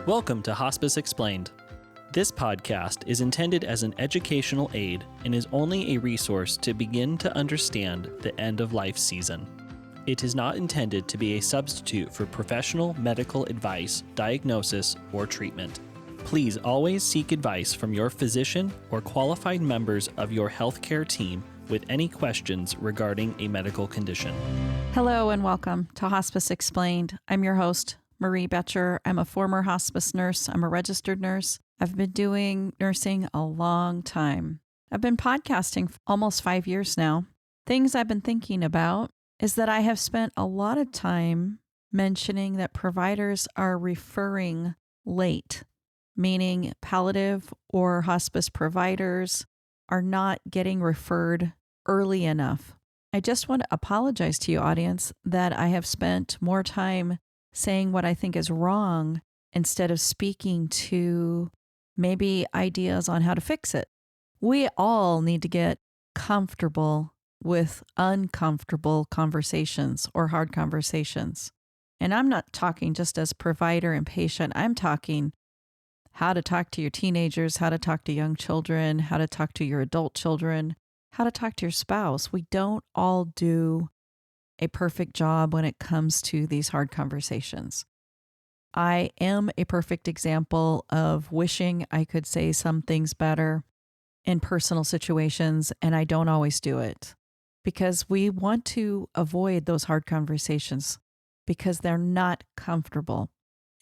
Welcome to Hospice Explained. This podcast is intended as an educational aid and is only a resource to begin to understand the end-of-life season. It is not intended to be a substitute for professional medical advice, diagnosis, or treatment. Please always seek advice from your physician or qualified members of your healthcare team with any questions regarding a medical condition. Hello and welcome to Hospice Explained. I'm your host, Marie Betcher. I'm a former hospice nurse. I'm a registered nurse. I've been doing nursing a long time. I've been podcasting for almost 5 years now. Things I've been thinking about is that I have spent a lot of time mentioning that providers are referring late, meaning palliative or hospice providers are not getting referred early enough. I just want to apologize to you, audience, that I have spent more time saying what I think is wrong instead of speaking to maybe ideas on how to fix it. We all need to get comfortable with uncomfortable conversations or hard conversations. And I'm not talking just as provider and patient. I'm talking how to talk to your teenagers, how to talk to young children, how to talk to your adult children, how to talk to your spouse. We don't all do a perfect job when it comes to these hard conversations. I am a perfect example of wishing I could say some things better in personal situations, and I don't always do it because we want to avoid those hard conversations because they're not comfortable.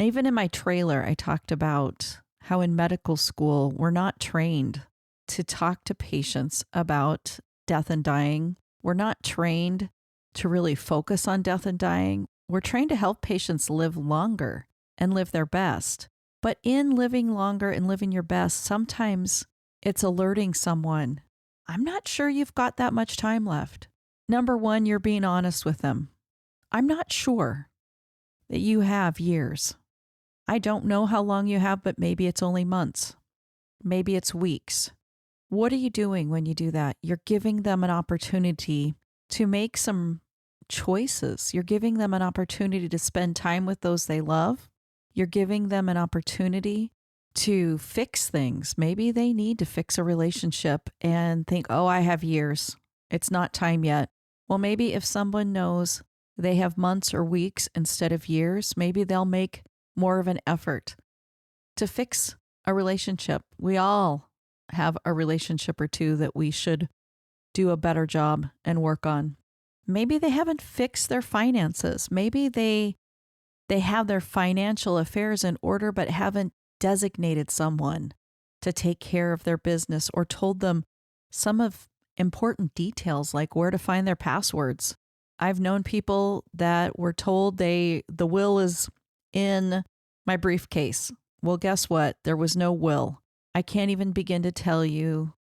Even in my trailer, I talked about how in medical school, we're not trained to talk to patients about death and dying. We're not trained to really focus on death and dying. We're trained to help patients live longer and live their best. But in living longer and living your best, sometimes it's alerting someone, I'm not sure you've got that much time left. Number one, you're being honest with them. I'm not sure that you have years. I don't know how long you have, but maybe it's only months. Maybe it's weeks. What are you doing when you do that? You're giving them an opportunity to make some choices. You're giving them an opportunity to spend time with those they love. You're giving them an opportunity to fix things. Maybe they need to fix a relationship and think, oh, I have years. It's not time yet. Well, maybe if someone knows they have months or weeks instead of years, maybe they'll make more of an effort to fix a relationship. We all have a relationship or two that we should do a better job and work on. Maybe they haven't fixed their finances. Maybe they have their financial affairs in order, but haven't designated someone to take care of their business or told them some of important details like where to find their passwords. I've known people that were told the will is in my briefcase. Well, guess what? There was no will. I can't even begin to tell you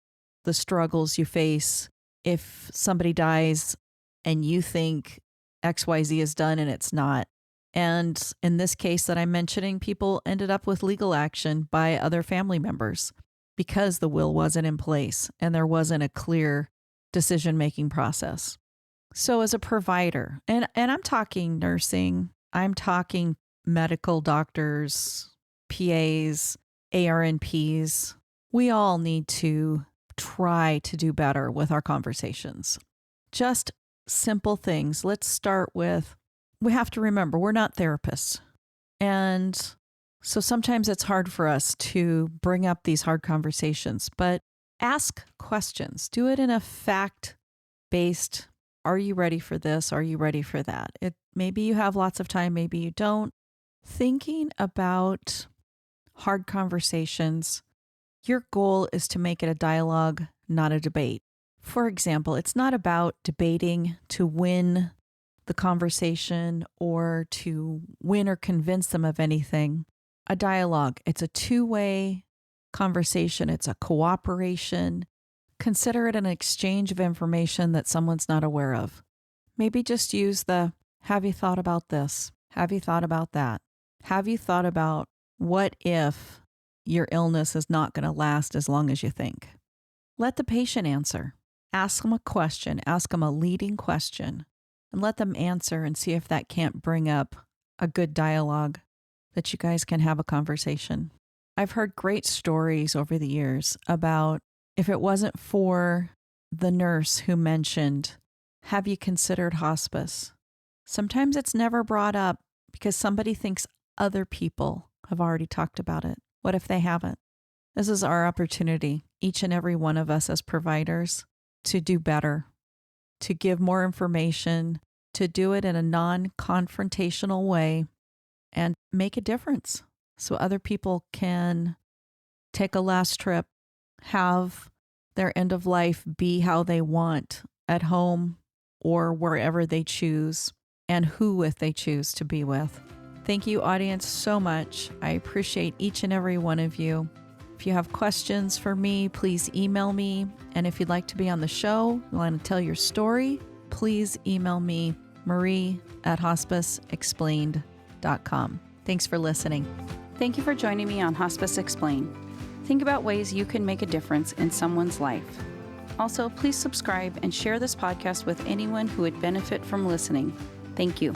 the struggles you face if somebody dies and you think XYZ is done and it's not. And in this case that I'm mentioning, people ended up with legal action by other family members because the will wasn't in place and there wasn't a clear decision-making process. So as a provider, and I'm talking nursing, I'm talking medical doctors, PAs, ARNPs, we all need to try to do better with our conversations. Just simple things. Let's start with, we have to remember, we're not therapists. And so sometimes it's hard for us to bring up these hard conversations, but ask questions. Do it in a fact-based, are you ready for this? Are you ready for that? Maybe you have lots of time, maybe you don't. Thinking about hard conversations, your goal is to make it a dialogue, not a debate. For example, it's not about debating to win the conversation or to win or convince them of anything. A dialogue, it's a two-way conversation. It's a cooperation. Consider it an exchange of information that someone's not aware of. Maybe just use the, have you thought about this? Have you thought about that? Have you thought about what if your illness is not going to last as long as you think? Let the patient answer. Ask them a question, ask them a leading question, and let them answer and see if that can't bring up a good dialogue. that you guys can have a conversation. I've heard great stories over the years about if it wasn't for the nurse who mentioned, have you considered hospice? Sometimes it's never brought up because somebody thinks other people have already talked about it. What if they haven't? This is our opportunity, each and every one of us as providers, to do better, to give more information, to do it in a non-confrontational way, and make a difference so other people can take a last trip, have their end of life be how they want at home or wherever they choose, and who if they choose to be with. Thank you, audience, so much. I appreciate each and every one of you. If you have questions for me, please email me. And if you'd like to be on the show, you want to tell your story, please email me, marie@hospiceexplained.com. Thanks for listening. Thank you for joining me on Hospice Explained. Think about ways you can make a difference in someone's life. Also, please subscribe and share this podcast with anyone who would benefit from listening. Thank you.